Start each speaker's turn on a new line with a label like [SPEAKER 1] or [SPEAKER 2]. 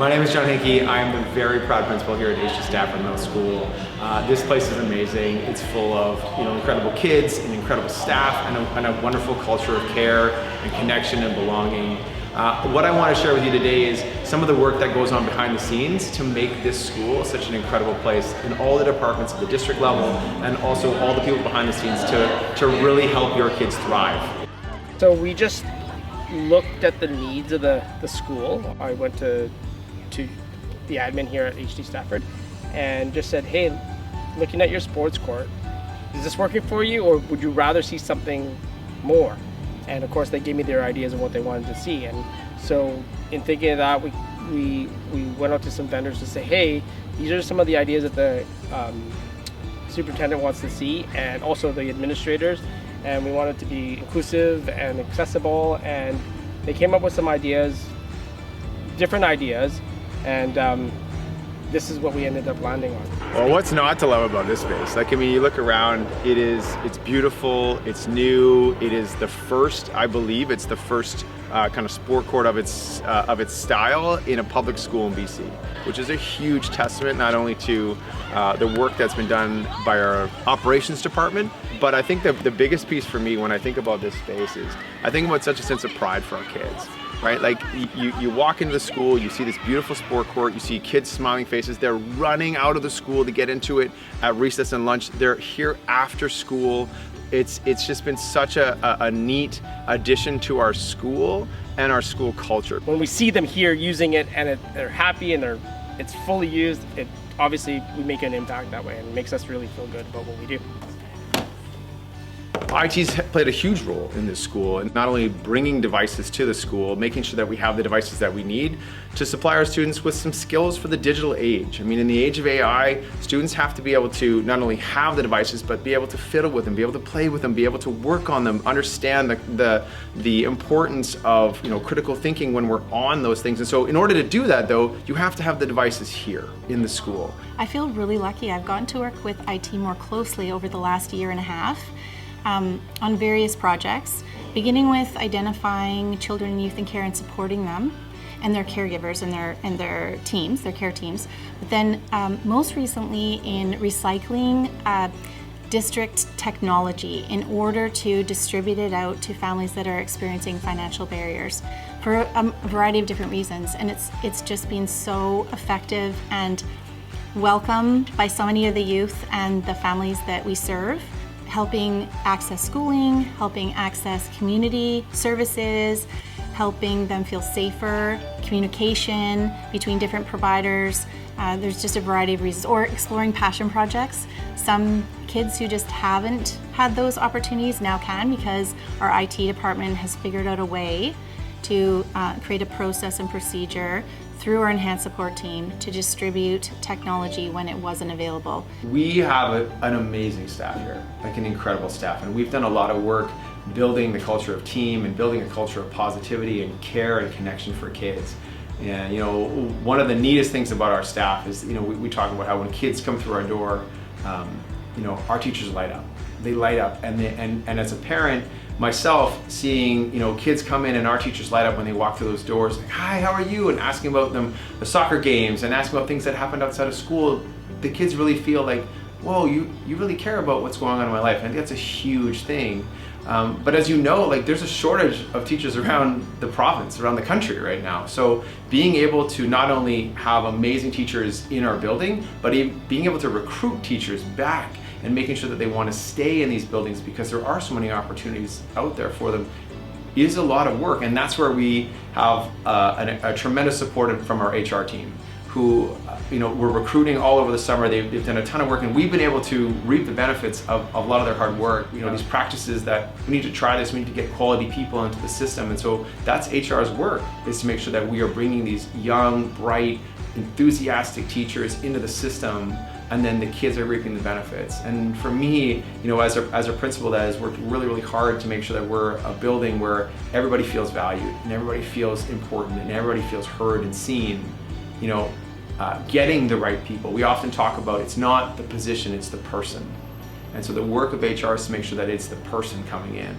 [SPEAKER 1] My name is John Hinkey. I am the very proud principal here at HD Stafford Middle School. This place is amazing. It's full of incredible kids and incredible staff and a wonderful culture of care and connection and belonging. What I want to share with you today is some of the work that goes on behind the scenes to make this school such an incredible place in all the departments at the district level and also all the people behind the scenes to really help your kids thrive.
[SPEAKER 2] So we just looked at the needs of the school. I went to the admin here at HD Stafford and just said, hey, looking at your sports court, is this working for you, or would you rather see something more? And of course they gave me their ideas of what they wanted to see. And so in thinking of that, we went out to some vendors to say, hey, these are some of the ideas that the superintendent wants to see, and also the administrators, and we want it to be inclusive and accessible. And they came up with some ideas, different ideas, and this is what we ended up landing on.
[SPEAKER 1] Well, what's not to love about this space? Like, I mean, you look around, it's beautiful, it's new, it is the first, I believe, it's the first kind of sport court of its style in a public school in BC, which is a huge testament not only to the work that's been done by our operations department, but I think the biggest piece for me when I think about this space is I think about such a sense of pride for our kids. Right, like you walk into the school, you see this beautiful sport court, you see kids' smiling faces, they're running out of the school to get into it at recess and lunch, they're here after school. It's just been such a neat addition to our school and our school culture.
[SPEAKER 2] When we see them here using it and they're happy and it's fully used, obviously we make an impact that way, and it makes us really feel good about what we do.
[SPEAKER 1] IT's played a huge role in this school, and not only bringing devices to the school, making sure that we have the devices that we need to supply our students with some skills for the digital age. I mean, in the age of AI, students have to be able to not only have the devices, but be able to fiddle with them, be able to play with them, be able to work on them, understand the importance of critical thinking when we're on those things. And so in order to do that, though, you have to have the devices here in the school.
[SPEAKER 3] I feel really lucky. I've gotten to work with IT more closely over the last year and a half. On various projects, beginning with identifying children, youth in care and supporting them and their caregivers and their teams, their care teams. But then most recently in recycling district technology in order to distribute it out to families that are experiencing financial barriers for a variety of different reasons. And it's just been so effective and welcome by so many of the youth and the families that we serve, helping access schooling, helping access community services, helping them feel safer, communication between different providers. There's just a variety of reasons, or exploring passion projects. Some kids who just haven't had those opportunities now can, because our IT department has figured out a way to create a process and procedure through our enhanced support team to distribute technology when it wasn't available.
[SPEAKER 1] We have an amazing staff here, like an incredible staff, and we've done a lot of work building the culture of team and building a culture of positivity and care and connection for kids. And one of the neatest things about our staff is, we talk about how when kids come through our door, our teachers light up. They light up, and as a parent, myself, seeing kids come in and our teachers light up when they walk through those doors, like, hi, how are you? And asking about the soccer games and asking about things that happened outside of school, the kids really feel like, whoa, you really care about what's going on in my life. And I think that's a huge thing. But as you know, there's a shortage of teachers around the province, around the country right now. So being able to not only have amazing teachers in our building, but being able to recruit teachers back and making sure that they want to stay in these buildings because there are so many opportunities out there for them is a lot of work. And that's where we have a tremendous support from our HR team, who we're recruiting all over the summer. They've done a ton of work, and we've been able to reap the benefits of a lot of their hard work. These practices that we need to try this, we need to get quality people into the system. And so that's HR's work, is to make sure that we are bringing these young, bright, enthusiastic teachers into the system, and then the kids are reaping the benefits. And for me, as a principal that has worked really, really hard to make sure that we're a building where everybody feels valued and everybody feels important and everybody feels heard and seen, getting the right people. We often talk about it's not the position, it's the person. And so the work of HR is to make sure that it's the person coming in.